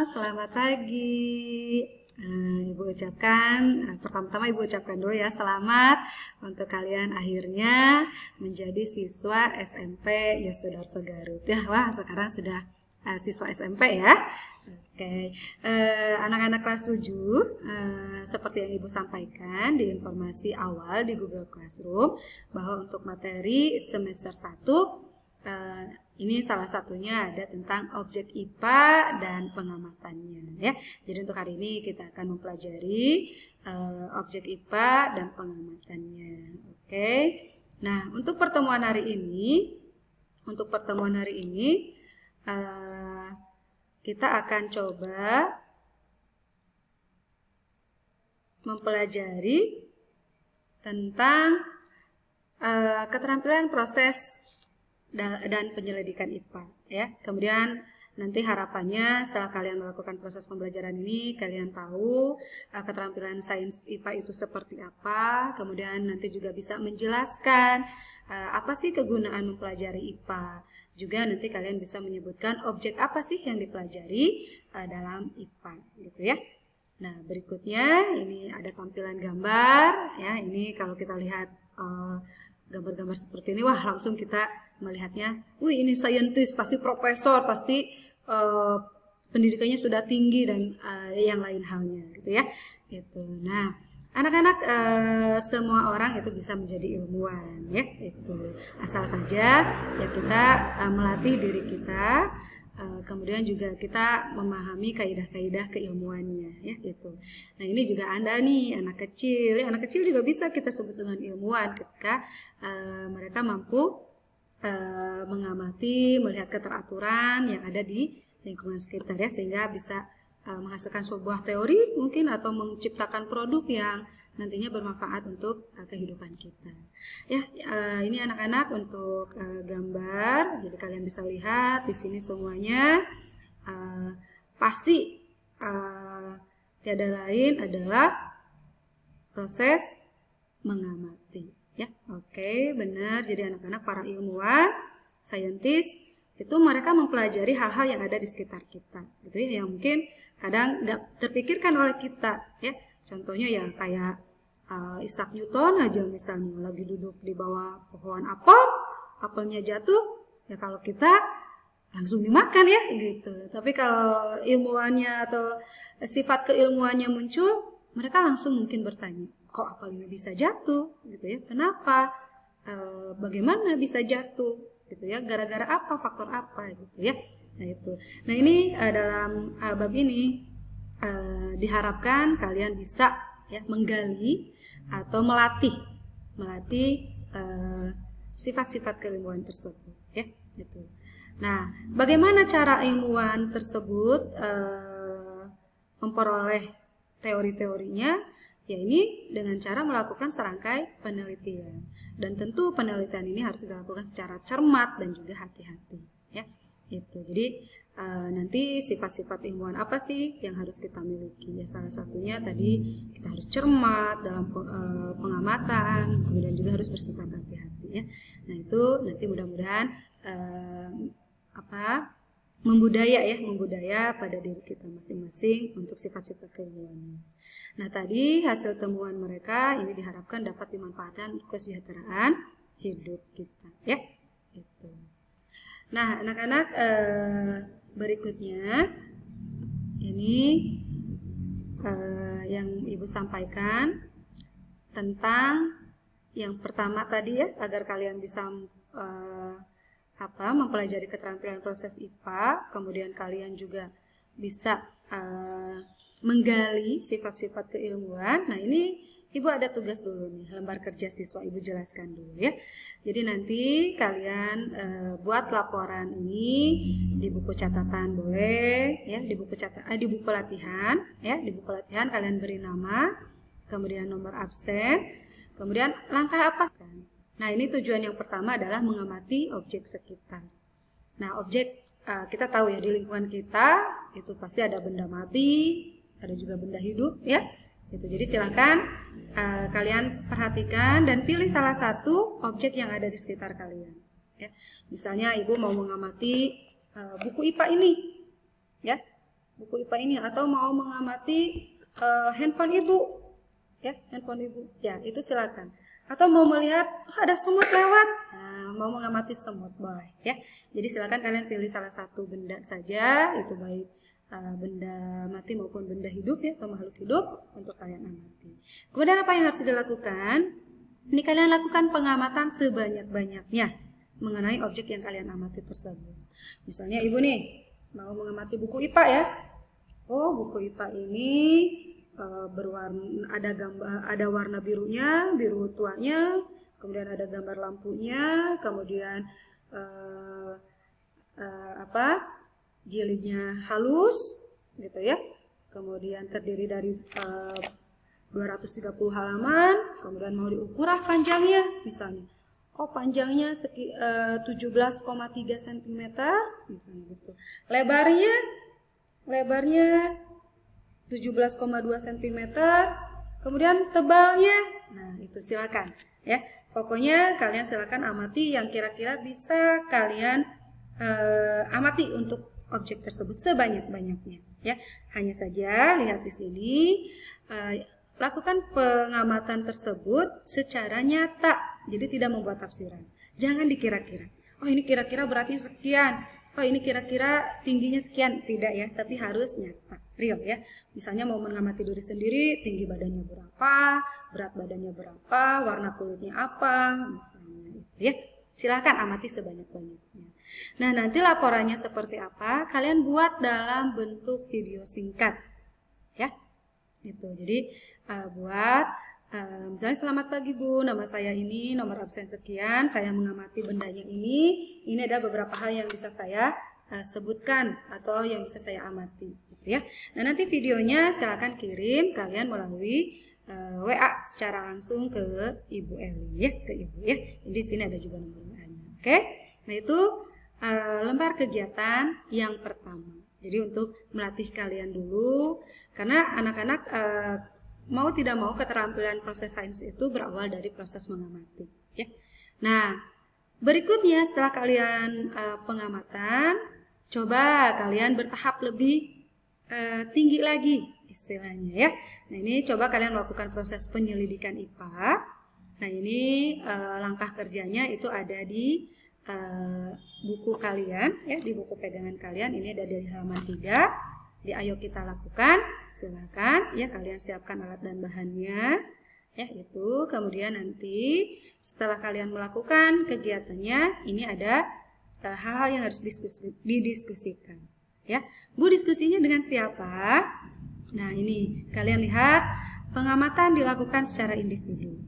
selamat pagi. Ibu ucapkan, pertama-tama Ibu ucapkan dulu ya, selamat untuk kalian akhirnya menjadi siswa SMP Yosudarso Garut. Ya, wah sekarang sudah siswa SMP ya. Oke, anak-anak kelas 7, seperti yang Ibu sampaikan di informasi awal di Google Classroom, bahwa untuk materi semester 1, ini salah satunya ada tentang objek IPA dan pengamatannya ya. Jadi untuk hari ini kita akan mempelajari objek IPA dan pengamatannya. Oke. Nah, untuk pertemuan hari ini, kita akan coba mempelajari tentang keterampilan proses dan penyelidikan IPA ya. Kemudian nanti harapannya setelah kalian melakukan proses pembelajaran ini, kalian tahu keterampilan sains IPA itu seperti apa. Kemudian nanti juga bisa menjelaskan apa sih kegunaan mempelajari IPA. Juga nanti kalian bisa menyebutkan objek apa sih yang dipelajari dalam IPA gitu ya. Nah, berikutnya ini ada tampilan gambar ya. Ini kalau kita lihat gambar-gambar seperti ini, wah langsung kita melihatnya, wih ini saintis, pasti profesor, pasti pendidikannya sudah tinggi dan yang lain halnya gitu ya. Gitu. Nah, anak-anak semua orang itu bisa menjadi ilmuwan ya. Itu asal saja ya kita melatih diri kita. Kemudian juga kita memahami kaidah-kaidah keilmuannya ya itu. Nah, ini juga Anda nih anak kecil ya, anak kecil juga bisa kita sebut dengan ilmuwan ketika mereka mampu mengamati, melihat keteraturan yang ada di lingkungan sekitar ya, sehingga bisa menghasilkan sebuah teori mungkin atau menciptakan produk yang nantinya bermanfaat untuk kehidupan kita. Ya, ini anak-anak untuk gambar. Jadi kalian bisa lihat di sini semuanya pasti tiada lain adalah proses mengamati. Ya, oke, benar. Jadi anak-anak para ilmuwan, saintis itu mereka mempelajari hal-hal yang ada di sekitar kita, gitu ya, yang mungkin kadang nggak terpikirkan oleh kita ya. Contohnya ya kayak Isaac Newton aja misalnya lagi duduk di bawah pohon apel, apelnya jatuh, ya kalau kita langsung dimakan ya gitu. Tapi kalau ilmuwannya atau sifat keilmuannya muncul, mereka langsung mungkin bertanya, kok apel ini bisa jatuh gitu ya? Kenapa? Bagaimana bisa jatuh gitu ya? Gara-gara apa? Faktor apa gitu ya? Nah itu. Nah ini dalam bab ini diharapkan kalian bisa ya menggali atau melatih sifat-sifat keilmuan tersebut ya gitu. Nah, bagaimana cara ilmuwan tersebut memperoleh teori-teorinya? Ya ini dengan cara melakukan serangkai penelitian, dan tentu penelitian ini harus dilakukan secara cermat dan juga hati-hati ya itu. Jadi nanti sifat-sifat ilmuwan apa sih yang harus kita miliki? Ya salah satunya tadi kita harus cermat dalam pengamatan, kemudian juga harus bersifat hati-hati ya. Nah itu nanti mudah-mudahan membudaya pada diri kita masing-masing untuk sifat-sifat keilmuannya. Nah tadi hasil temuan mereka ini diharapkan dapat dimanfaatkan untuk kesejahteraan hidup kita ya. Itu. Nah anak-anak berikutnya ini yang Ibu sampaikan tentang yang pertama tadi ya, agar kalian bisa mempelajari keterampilan proses IPA, kemudian kalian juga bisa menggali sifat-sifat keilmuan. Nah ini Ibu ada tugas dulu nih, lembar kerja siswa, Ibu jelaskan dulu ya. Jadi nanti kalian buat laporan ini di buku catatan boleh ya, di buku latihan ya, di buku latihan kalian beri nama, kemudian nomor absen, kemudian langkah apa kan. Nah ini tujuan yang pertama adalah mengamati objek sekitar. Nah objek kita tahu ya di lingkungan kita itu pasti ada benda mati, ada juga benda hidup ya. Itu. Jadi silakan kalian perhatikan dan pilih salah satu objek yang ada di sekitar kalian. Ya. Misalnya Ibu mau mengamati buku IPA ini, ya. buku IPA ini, atau mau mengamati handphone ibu, ya, handphone ibu, ya itu silakan. Atau mau melihat ada semut lewat, nah, mau mengamati semut boleh, ya. Jadi silakan kalian pilih salah satu benda saja, itu baik benda mati maupun benda hidup, ya, atau makhluk hidup untuk kalian amati. Kemudian apa yang harus dilakukan? Ini kalian lakukan pengamatan sebanyak-banyaknya mengenai objek yang kalian amati tersebut. Misalnya ibu nih mau mengamati buku IPA, ya. Oh, buku IPA ini berwarna, ada warna birunya, biru tuanya, kemudian ada gambar lampunya, kemudian jilidnya halus gitu, ya. Kemudian terdiri dari 230 halaman, kemudian mau diukur panjangnya misalnya. Oh, panjangnya 17,3 cm misalnya gitu. Lebarnya 17,2 cm. Kemudian tebalnya, nah itu silakan, ya. Pokoknya kalian silakan amati yang kira-kira bisa kalian amati untuk objek tersebut sebanyak-banyaknya, ya. Hanya saja lihat di sini, lakukan pengamatan tersebut secara nyata. Jadi tidak membuat tafsiran. Jangan dikira-kira. Oh, ini kira-kira beratnya sekian. Oh, ini kira-kira tingginya sekian. Tidak, ya, tapi harus nyata, real, ya. Misalnya mau mengamati diri sendiri, tinggi badannya berapa, berat badannya berapa, warna kulitnya apa, misalnya, ya. Silakan amati sebanyak-banyaknya. Nah, nanti laporannya seperti apa? Kalian buat dalam bentuk video singkat, ya. Itu. Jadi buat misalnya, selamat pagi Bu, nama saya ini, nomor absen sekian, saya mengamati bendanya ini ada beberapa hal yang bisa saya sebutkan atau yang bisa saya amati, gitu, ya. Nah, nanti videonya silakan kirim kalian melalui WA secara langsung ke Ibu Eli, ya, ke Ibu, ya. Di sini ada juga nomor WA-nya. Oke. Nah, itu lembar kegiatan yang pertama. Jadi untuk melatih kalian dulu, karena anak-anak mau tidak mau keterampilan proses sains itu berawal dari proses mengamati, ya. Nah, berikutnya setelah kalian pengamatan, coba kalian bertahap lebih tinggi lagi istilahnya, ya. Nah, ini coba kalian melakukan proses penyelidikan IPA. Nah, ini langkah kerjanya itu ada di buku kalian, ya, di buku pegangan kalian. Ini ada dari halaman 3. Di ayo kita lakukan, silakan, ya, kalian siapkan alat dan bahannya, ya, itu. Kemudian nanti setelah kalian melakukan kegiatannya, ini ada hal-hal yang harus didiskusikan, ya. Bu, diskusinya dengan siapa? Nah, ini kalian lihat pengamatan dilakukan secara individu,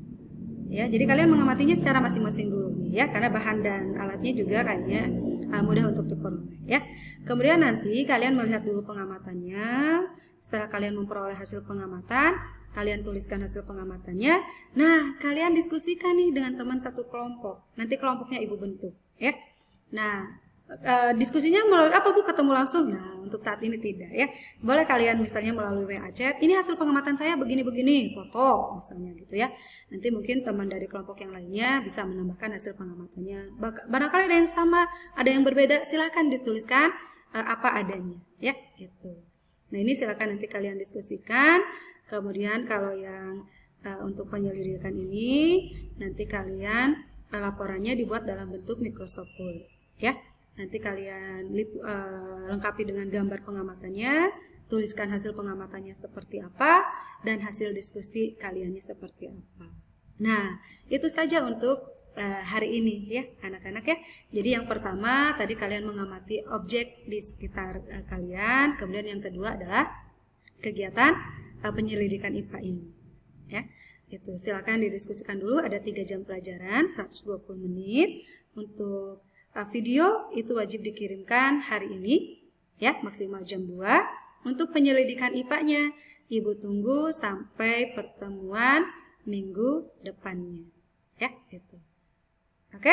ya. Jadi kalian mengamatinya secara masing-masing dulu, ya, karena bahan dan alatnya juga kayaknya mudah untuk diperoleh, ya. Kemudian nanti kalian melihat dulu pengamatannya. Setelah kalian memperoleh hasil pengamatan, kalian tuliskan hasil pengamatannya. Nah, kalian diskusikan nih dengan teman satu kelompok. Nanti kelompoknya ibu bentuk, ya. Nah, diskusinya melalui apa Bu? Ketemu langsung? Nah, untuk saat ini tidak, ya. Boleh kalian misalnya melalui WA chat. Ini hasil pengamatan saya begini-begini, foto misalnya, gitu, ya. Nanti mungkin teman dari kelompok yang lainnya bisa menambahkan hasil pengamatannya. Barangkali ada yang sama, ada yang berbeda, silakan dituliskan apa adanya, ya, gitu. Nah, ini silakan nanti kalian diskusikan. Kemudian kalau yang untuk penyelidikan ini, nanti kalian laporannya dibuat dalam bentuk Microsoft Word, ya. Nanti kalian lengkapi dengan gambar pengamatannya, tuliskan hasil pengamatannya seperti apa, dan hasil diskusi kaliannya seperti apa. Nah, itu saja untuk hari ini, ya, anak-anak, ya. Jadi yang pertama tadi kalian mengamati objek di sekitar kalian, kemudian yang kedua adalah kegiatan penyelidikan IPA ini, ya. Itu silakan didiskusikan dulu. Ada 3 jam pelajaran, 120 menit. Untuk video itu wajib dikirimkan hari ini, ya, maksimal jam 2. Untuk penyelidikan IPA-nya, Ibu tunggu sampai pertemuan minggu depannya, ya, itu. Oke?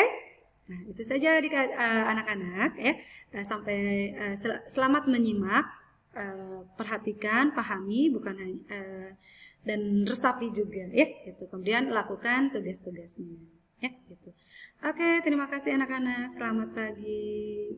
Nah, itu saja anak-anak, ya. Sampai selamat menyimak, perhatikan, pahami, bukan hanya dan resapi juga, ya, gitu. Kemudian lakukan tugas-tugasnya, ya, gitu. Oke, terima kasih anak-anak. Selamat pagi.